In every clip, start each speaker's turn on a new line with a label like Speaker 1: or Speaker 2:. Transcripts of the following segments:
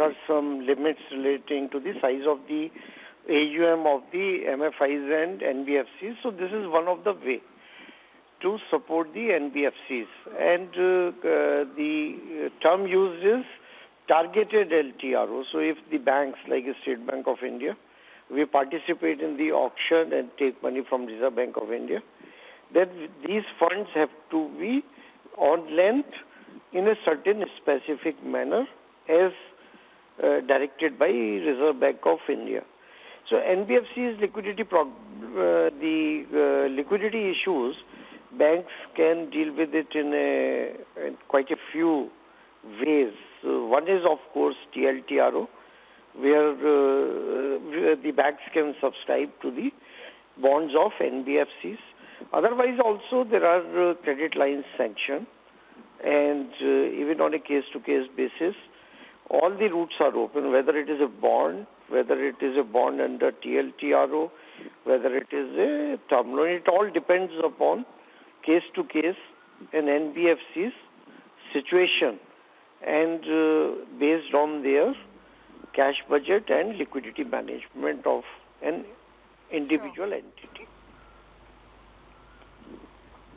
Speaker 1: are some limits relating to the size of the AUM of the MFIs and NBFCs. So this is one of the way to support the NBFCs. And the term used is targeted LTRO. So if the banks like State Bank of India, we participate in the auction and take money from Reserve Bank of India, then these funds have to be on length in a certain specific manner as directed by Reserve Bank of India. So NBFC's liquidity liquidity issues, banks can deal with it in quite a few ways. One is, of course, TLTRO, where the banks can subscribe to the bonds of NBFCs. Otherwise, also there are credit lines sanctioned, and even on a case-to-case basis, all the routes are open, whether it is a bond, whether it is a bond under TLTRO, whether it is a term loan. It all depends upon case-to-case and NBFC's situation and based on their cash budget and liquidity management of an individual entity.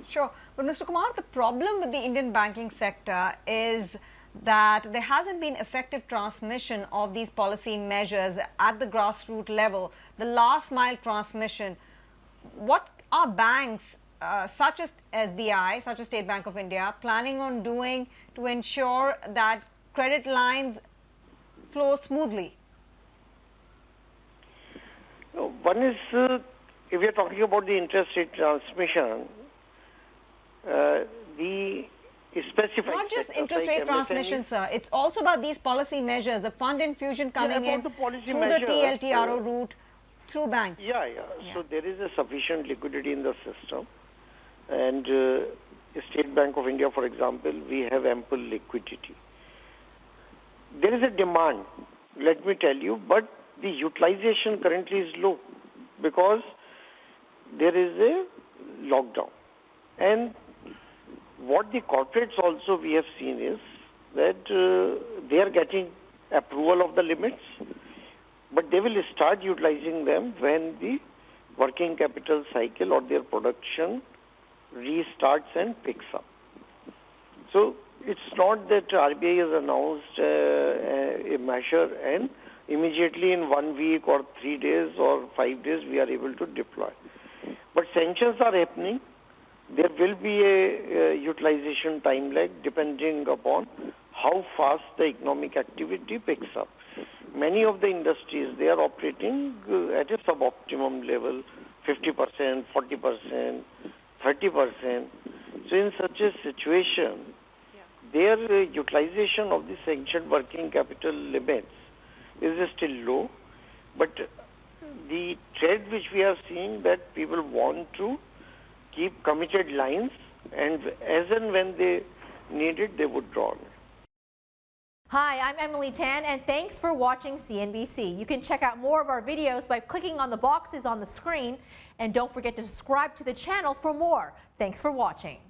Speaker 2: Sure. But Mr. Kumar, the problem with the Indian banking sector is that there hasn't been effective transmission of these policy measures at the grassroots level, the last mile transmission. What are banks such as SBI, such as State Bank of India, planning on doing to ensure that credit lines flow smoothly?
Speaker 1: One is, if we are talking about the interest rate transmission, the specified
Speaker 2: not just interest rate transmission, sir. It's also about these policy measures, the fund infusion coming in through the TLTRO route, through banks.
Speaker 1: Yeah. So there is a sufficient liquidity in the system. And State Bank of India, for example, we have ample liquidity. There is a demand, let me tell you, but the utilization currently is low because there is a lockdown. And what the corporates also we have seen is that they are getting approval of the limits, but they will start utilizing them when the working capital cycle or their production restarts and picks up. So it's not that RBI has announced a measure and immediately in 1 week or 3 days or 5 days we are able to deploy. But sanctions are happening. There will be a utilization time lag depending upon how fast the economic activity picks up. Many of the industries, they are operating at a suboptimum level, 50%, 40%, 30%. So in such a situation, their utilization of the sanctioned working capital limits is still low. But the trend which we are seeing that people want to keep committed lines, and as and when they need it, they would draw on it.
Speaker 3: Hi, I'm Emily Tan, and thanks for watching CNBC. You can check out more of our videos by clicking on the boxes on the screen, and don't forget to subscribe to the channel for more. Thanks for watching.